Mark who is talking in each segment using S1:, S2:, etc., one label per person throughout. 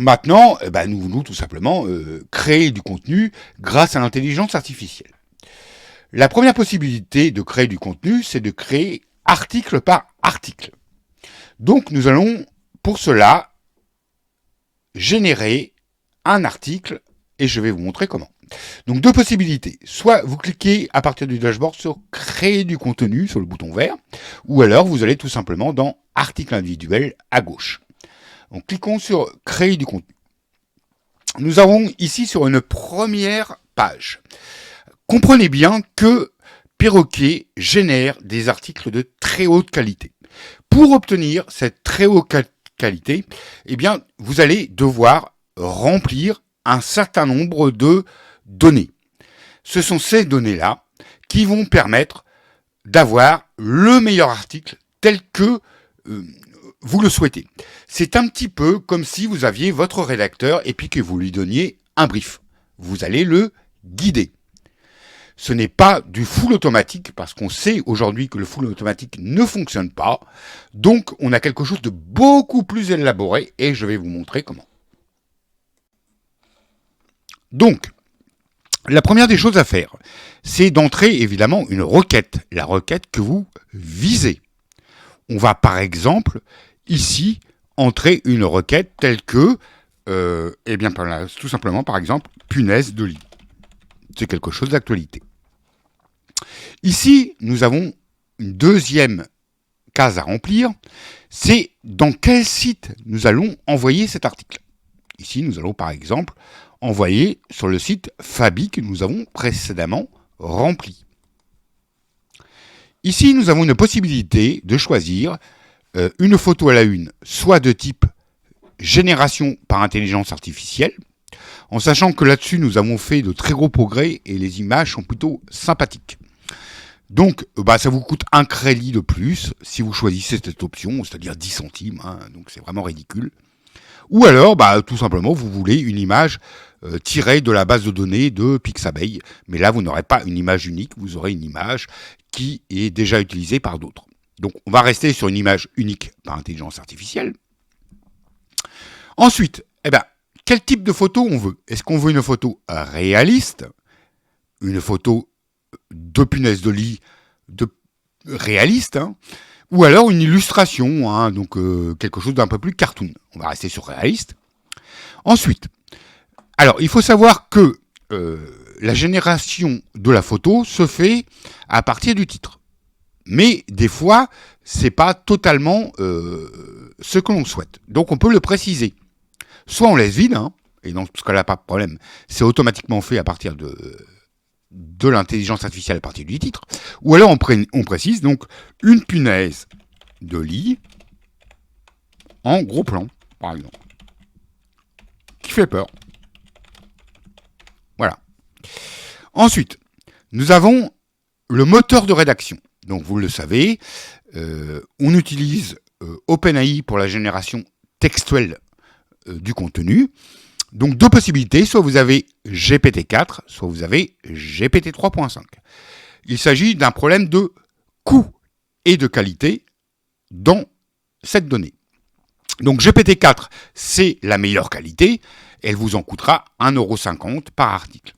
S1: Maintenant, nous voulons tout simplement créer du contenu grâce à l'intelligence artificielle. La première possibilité de créer du contenu, c'est de créer article par article. Donc nous allons pour cela générer un article et je vais vous montrer comment. Donc deux possibilités, soit vous cliquez à partir du dashboard sur créer du contenu sur le bouton vert, ou alors vous allez tout simplement dans article individuel à gauche. Donc cliquons sur créer du contenu. Nous avons ici sur une première page. Comprenez bien que Perroquet génère des articles de très haute qualité. Pour obtenir cette très haute qualité, eh bien, vous allez devoir remplir un certain nombre de données. Ce sont ces données-là qui vont permettre d'avoir le meilleur article tel que vous le souhaitez. C'est un petit peu comme si vous aviez votre rédacteur et puis que vous lui donniez un brief. Vous allez le guider. Ce n'est pas du full automatique parce qu'on sait aujourd'hui que le full automatique ne fonctionne pas. Donc, on a quelque chose de beaucoup plus élaboré et je vais vous montrer comment. Donc, la première des choses à faire, c'est d'entrer évidemment une requête, la requête que vous visez. On va par exemple, ici, entrer une requête telle que, tout simplement par exemple, punaise de lit. C'est quelque chose d'actualité. Ici, nous avons une deuxième case à remplir, c'est dans quel site nous allons envoyer cet article. Ici, nous allons par exemple envoyer sur le site Fabi que nous avons précédemment rempli. Ici, nous avons une possibilité de choisir une photo à la une, soit de type génération par intelligence artificielle, en sachant que là-dessus, nous avons fait de très gros progrès et les images sont plutôt sympathiques. Donc, ça vous coûte un crédit de plus si vous choisissez cette option, c'est-à-dire 10 centimes, donc c'est vraiment ridicule. Ou alors, tout simplement, vous voulez une image tirée de la base de données de Pixabay, mais là, vous n'aurez pas une image unique, vous aurez une image qui est déjà utilisée par d'autres. Donc, on va rester sur une image unique par intelligence artificielle. Ensuite, quel type de photo on veut? Est-ce qu'on veut une photo réaliste, une photo de punaise de lit réaliste, ou alors une illustration, donc quelque chose d'un peu plus cartoon. On va rester sur réaliste. Ensuite, alors il faut savoir que la génération de la photo se fait à partir du titre. Mais des fois, c'est pas totalement ce que l'on souhaite. Donc on peut le préciser. Soit on laisse vide, et dans ce cas-là, pas de problème. C'est automatiquement fait à partir de l'intelligence artificielle à partir du titre, ou alors on précise donc une punaise de lit en gros plan, par exemple, qui fait peur. Voilà. Ensuite, nous avons le moteur de rédaction. Donc vous le savez, on utilise OpenAI pour la génération textuelle du contenu. Donc deux possibilités, soit vous avez GPT-4, soit vous avez GPT 3.5. Il s'agit d'un problème de coût et de qualité dans cette donnée. Donc GPT-4, c'est la meilleure qualité, elle vous en coûtera 1,50€ par article.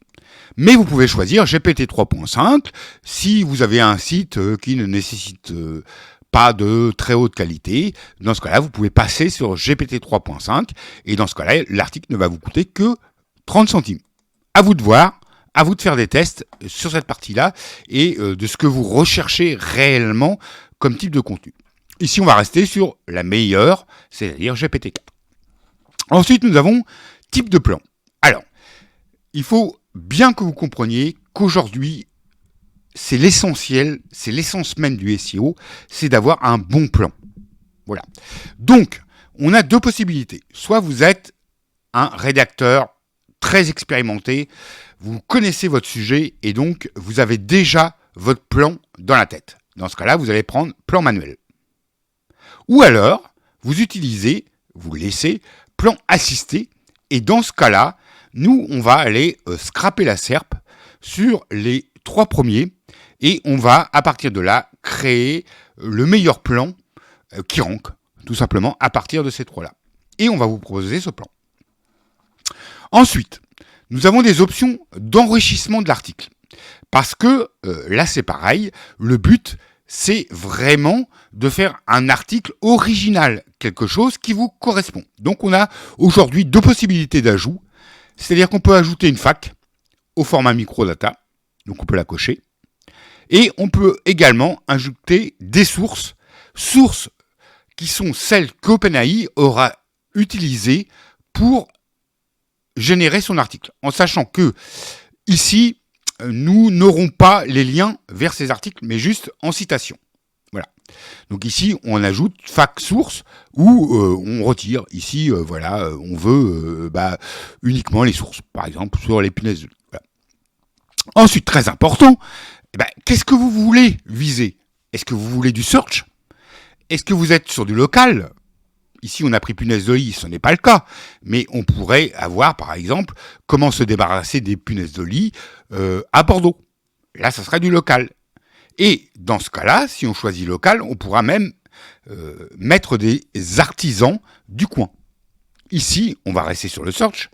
S1: Mais vous pouvez choisir GPT 3.5 si vous avez un site qui ne nécessite pas de très haute qualité. Dans ce cas-là, vous pouvez passer sur GPT 3.5 et dans ce cas-là, l'article ne va vous coûter que 30 centimes. À vous de voir, à vous de faire des tests sur cette partie-là et de ce que vous recherchez réellement comme type de contenu. Ici, on va rester sur la meilleure, c'est-à-dire GPT-4. Ensuite, nous avons type de plan. Alors, il faut bien que vous compreniez qu'aujourd'hui, c'est l'essentiel, c'est l'essence même du SEO, c'est d'avoir un bon plan. Voilà. Donc, on a deux possibilités. Soit vous êtes un rédacteur très expérimenté, vous connaissez votre sujet et donc vous avez déjà votre plan dans la tête. Dans ce cas-là, vous allez prendre plan manuel. Ou alors, vous utilisez, vous laissez plan assisté et dans ce cas-là, nous, on va aller scraper la SERP sur les 3 premiers et on va, à partir de là, créer le meilleur plan qui rank, tout simplement, à partir de ces 3-là. Et on va vous proposer ce plan. Ensuite, nous avons des options d'enrichissement de l'article. Parce que là, c'est pareil, le but, c'est vraiment de faire un article original, quelque chose qui vous correspond. Donc, on a aujourd'hui 2 possibilités d'ajout. C'est-à-dire qu'on peut ajouter une FAQ au format microdata, donc on peut la cocher. Et on peut également ajouter des sources qui sont celles qu'OpenAI aura utilisées pour générer son article. En sachant que ici, nous n'aurons pas les liens vers ces articles, mais juste en citation. Voilà. Donc ici, on ajoute fac source où on retire. Ici, on veut uniquement les sources. Par exemple, sur les punaises de lit. Voilà. Ensuite, très important, qu'est-ce que vous voulez viser? Est-ce que vous voulez du search? Est-ce que vous êtes sur du local? Ici, on a pris punaises de lit, ce n'est pas le cas. Mais on pourrait avoir, par exemple, comment se débarrasser des punaises de lit à Bordeaux. Là, ça serait du local. Et dans ce cas-là, si on choisit local, on pourra même mettre des artisans du coin. Ici, on va rester sur le search.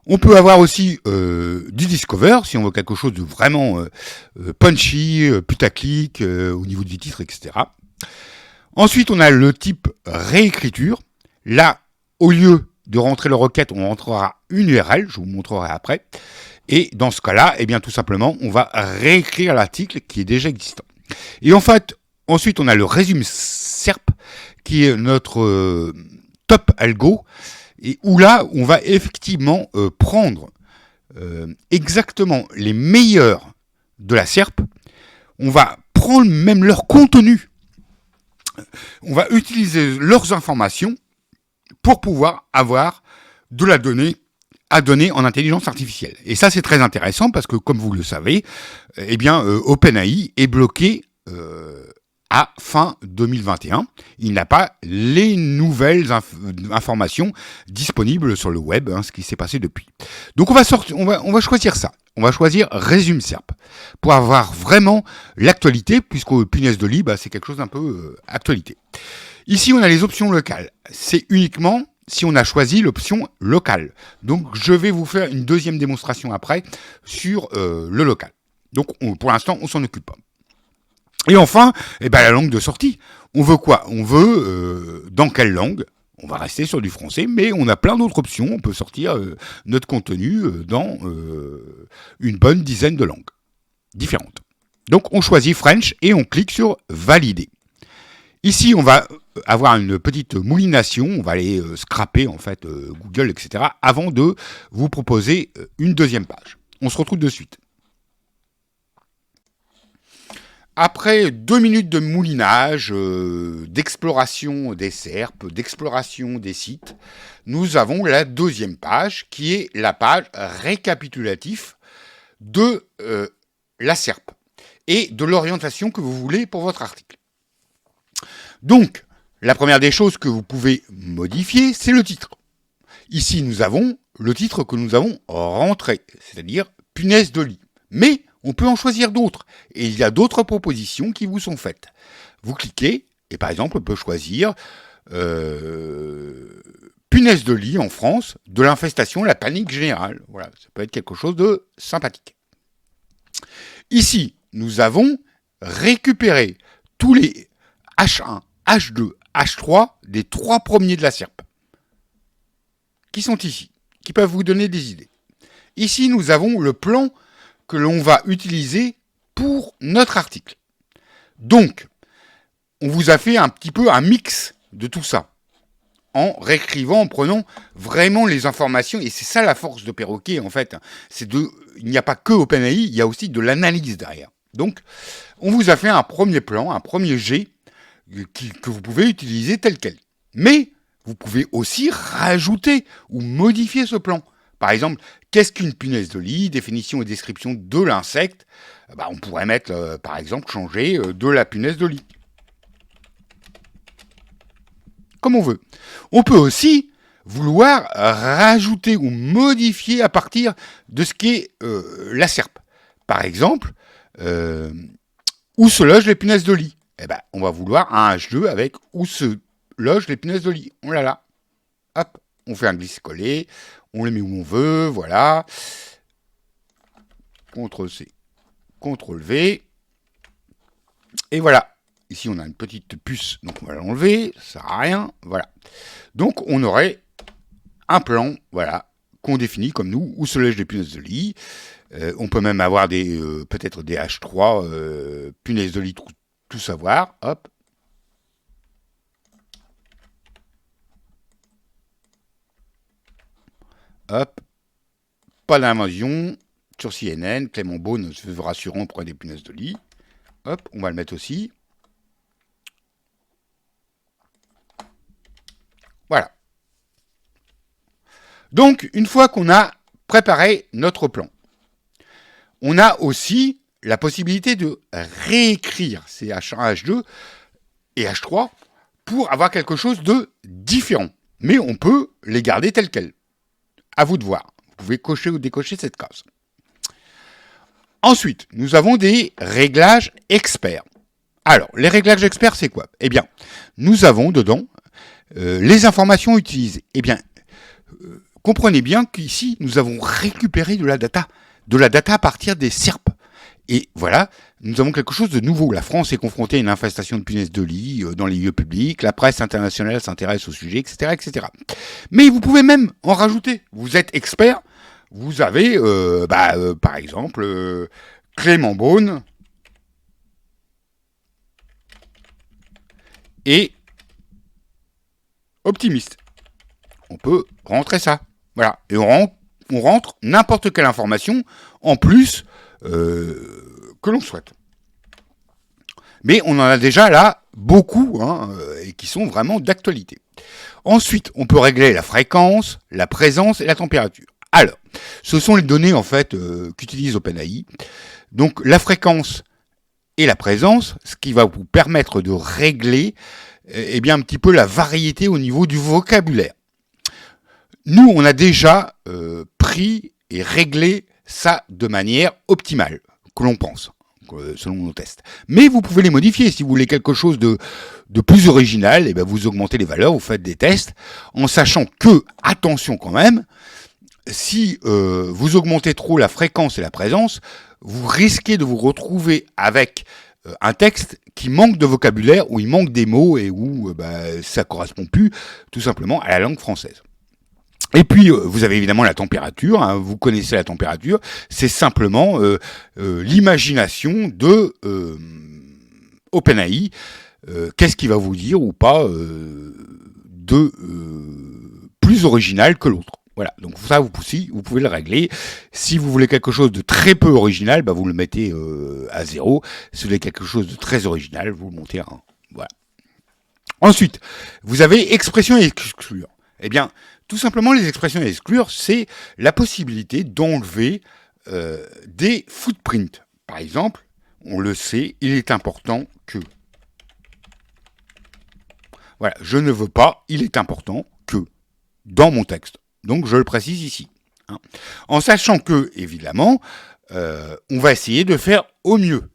S1: On peut avoir aussi du discover, si on veut quelque chose de vraiment punchy, putaclic, au niveau du titre, etc. Ensuite, on a le type réécriture. Là, au lieu de rentrer la requête, on rentrera une URL, je vous montrerai après. Et dans ce cas-là, tout simplement, on va réécrire l'article qui est déjà existant. Et en fait, ensuite, on a le résumé SERP, qui est notre top algo, et où là, on va effectivement prendre exactement les meilleurs de la SERP. On va prendre même leur contenu. On va utiliser leurs informations pour pouvoir avoir de la donnée à donner en intelligence artificielle. Et ça, c'est très intéressant parce que, comme vous le savez, OpenAI est bloqué à fin 2021. Il n'a pas les nouvelles informations disponibles sur le web, ce qui s'est passé depuis. Donc, on va choisir ça. On va choisir Résume SERP pour avoir vraiment l'actualité, puisque punaise de lit, c'est quelque chose d'un peu actualité. Ici, on a les options locales. C'est uniquement si on a choisi l'option locale. Donc, je vais vous faire une deuxième démonstration après sur le local. Donc, pour l'instant, on s'en occupe pas. Et enfin, la langue de sortie. On veut quoi? On veut dans quelle langue? On va rester sur du français, mais on a plein d'autres options. On peut sortir notre contenu dans une bonne dizaine de langues différentes. Donc, on choisit French et on clique sur Valider. Ici, on va avoir une petite moulination. On va aller scraper en fait Google, etc. avant de vous proposer une deuxième page. On se retrouve de suite. Après 2 minutes de moulinage, d'exploration des SERP, d'exploration des sites, nous avons la deuxième page qui est la page récapitulative de la SERP et de l'orientation que vous voulez pour votre article. Donc, la première des choses que vous pouvez modifier, c'est le titre. Ici, nous avons le titre que nous avons rentré, c'est-à-dire punaise de lit. Mais on peut en choisir d'autres. Et il y a d'autres propositions qui vous sont faites. Vous cliquez, et par exemple, on peut choisir punaise de lit en France, de l'infestation, la panique générale. Voilà, ça peut être quelque chose de sympathique. Ici, nous avons récupéré tous les H1, H2, H3 des 3 premiers de la SERP, qui sont ici, qui peuvent vous donner des idées. Ici, nous avons le plan que l'on va utiliser pour notre article. Donc, on vous a fait un petit peu un mix de tout ça, en réécrivant, en prenant vraiment les informations, et c'est ça la force de Perroquet, en fait. Il n'y a pas que OpenAI, il y a aussi de l'analyse derrière. Donc, on vous a fait un premier plan, un premier jet, que vous pouvez utiliser tel quel. Mais vous pouvez aussi rajouter ou modifier ce plan. Par exemple, qu'est-ce qu'une punaise de lit? Définition et description de l'insecte. On pourrait mettre, par exemple, changer de la punaise de lit. Comme on veut. On peut aussi vouloir rajouter ou modifier à partir de ce qu'est la SERP. Par exemple, où se logent les punaises de lit? On va vouloir un H2 avec où se logent les punaises de lit. On l'a là. Hop, on fait un glisse-coller, On les met où on veut, voilà. CTRL-C, CTRL-V. Et voilà. Ici, on a une petite puce, donc on va l'enlever. Ça sert à rien, voilà. Donc, on aurait un plan, voilà, qu'on définit comme nous, où se lèchent les punaises de lit. On peut même avoir peut-être des H3, punaises de lit, tout savoir. Hop. Hop. Pas d'invasion. Sur CNN, Clément Beaune se veut rassurant auprès des punaises de lit. Hop, on va le mettre aussi. Voilà. Donc, une fois qu'on a préparé notre plan, on a aussi la possibilité de réécrire ces H1, H2 et H3 pour avoir quelque chose de différent. Mais on peut les garder tels quels. À vous de voir. Vous pouvez cocher ou décocher cette case. Ensuite, nous avons des réglages experts. Alors, les réglages experts, c'est quoi? Eh bien, nous avons dedans les informations utilisées. Eh bien, comprenez bien qu'ici, nous avons récupéré de la data à partir des SERP. Et voilà, nous avons quelque chose de nouveau. La France est confrontée à une infestation de punaises de lit dans les lieux publics, la presse internationale s'intéresse au sujet, etc., etc. Mais vous pouvez même en rajouter. Vous êtes expert, vous avez, par exemple, Clément Beaune et optimiste. On peut rentrer ça. Voilà. Et on rentre n'importe quelle information en plus que l'on souhaite. Mais on en a déjà là beaucoup, et qui sont vraiment d'actualité. Ensuite, on peut régler la fréquence, la présence et la température. Alors, ce sont les données en fait qu'utilise OpenAI. Donc la fréquence et la présence, ce qui va vous permettre de régler bien un petit peu la variété au niveau du vocabulaire. Nous, on a déjà pris et réglé ça de manière optimale, que l'on pense, selon nos tests. Mais vous pouvez les modifier. Si vous voulez quelque chose de plus original, et bien vous augmentez les valeurs, vous faites des tests, en sachant que, attention quand même, si vous augmentez trop la fréquence et la présence, vous risquez de vous retrouver avec un texte qui manque de vocabulaire, où il manque des mots et où ça ne correspond plus tout simplement à la langue française. Et puis, vous avez évidemment la température, vous connaissez la température, c'est simplement l'imagination de OpenAI, qu'est-ce qu'il va vous dire ou pas de plus original que l'autre. Voilà, donc ça, vous pouvez le régler. Si vous voulez quelque chose de très peu original, vous le mettez à 0. Si vous voulez quelque chose de très original, vous le montez à 1. Voilà. Ensuite, vous avez expression et exclure. Eh bien, tout simplement, les expressions et exclure, c'est la possibilité d'enlever des footprints. Par exemple, on le sait, il est important que... Voilà, je ne veux pas, il est important que, dans mon texte. Donc, je le précise ici. En sachant que, évidemment, on va essayer de faire au mieux.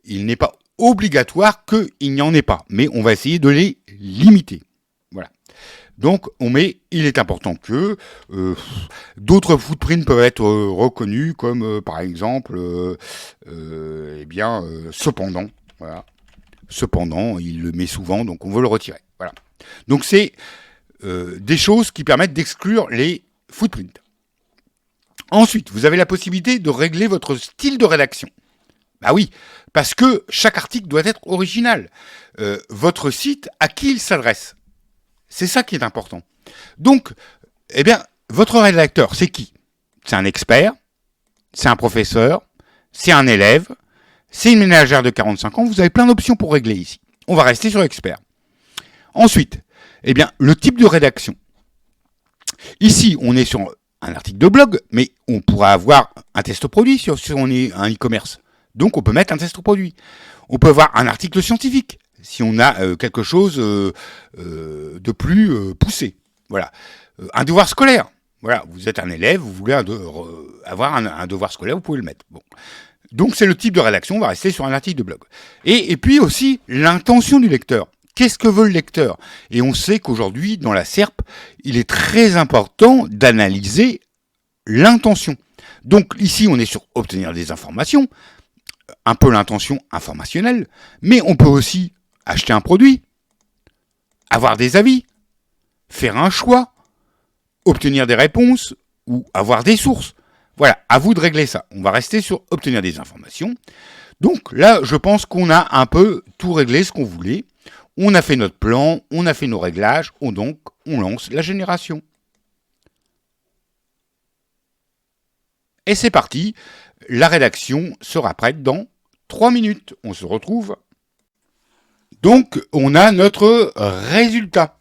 S1: Il n'est pas obligatoire qu'il n'y en ait pas, mais on va essayer de les limiter. Voilà. Donc, on met « il est important que ». D'autres footprints peuvent être reconnus, comme par exemple, cependant. Voilà. Cependant, il le met souvent, donc on veut le retirer. Voilà. Donc, c'est des choses qui permettent d'exclure les footprints. Ensuite, vous avez la possibilité de régler votre style de rédaction. Bah oui, parce que chaque article doit être original. Votre site, à qui il s'adresse? C'est ça qui est important. Donc, votre rédacteur, c'est qui? C'est un expert, c'est un professeur, c'est un élève, c'est une ménagère de 45 ans. Vous avez plein d'options pour régler ici. On va rester sur expert. Ensuite, le type de rédaction. Ici, on est sur un article de blog, mais on pourra avoir un test produit si on est un e-commerce. Donc, on peut mettre un test produit. On peut avoir un article scientifique si on a quelque chose de plus poussé. Voilà. Un devoir scolaire. Voilà, vous êtes un élève, vous voulez avoir un devoir scolaire, vous pouvez le mettre. Bon. Donc, c'est le type de rédaction, on va rester sur un article de blog. Et puis aussi, l'intention du lecteur. Qu'est-ce que veut le lecteur? Et on sait qu'aujourd'hui, dans la SERP, il est très important d'analyser l'intention. Donc ici, on est sur obtenir des informations, un peu l'intention informationnelle, mais on peut aussi acheter un produit, avoir des avis, faire un choix, obtenir des réponses ou avoir des sources. Voilà, à vous de régler ça. On va rester sur obtenir des informations. Donc là, je pense qu'on a un peu tout réglé ce qu'on voulait. On a fait notre plan, on a fait nos réglages, donc on lance la génération. Et c'est parti, la rédaction sera prête dans 3 minutes. On se retrouve. Donc, on a notre résultat.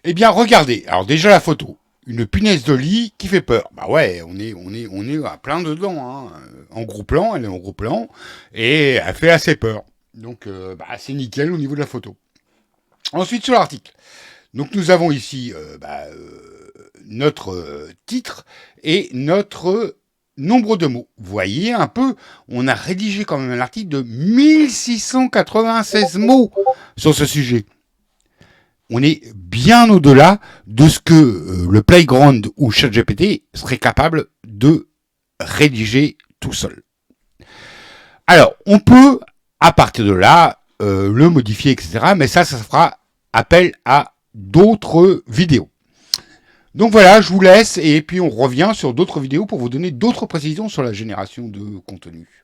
S1: Eh bien, regardez. Alors déjà la photo. Une punaise de lit qui fait peur. Bah ouais, on est à plein dedans. Hein. En gros plan, elle est en gros plan. Et elle fait assez peur. Donc, c'est nickel au niveau de la photo. Ensuite, sur l'article. Donc, nous avons ici notre titre et notre nombre de mots. Vous voyez un peu, on a rédigé quand même un article de 1696 mots sur ce sujet. On est bien au-delà de ce que le Playground ou ChatGPT serait capable de rédiger tout seul. Alors, on peut, à partir de là, le modifier, etc. Mais ça fera appel à d'autres vidéos. Donc voilà, je vous laisse et puis on revient sur d'autres vidéos pour vous donner d'autres précisions sur la génération de contenu.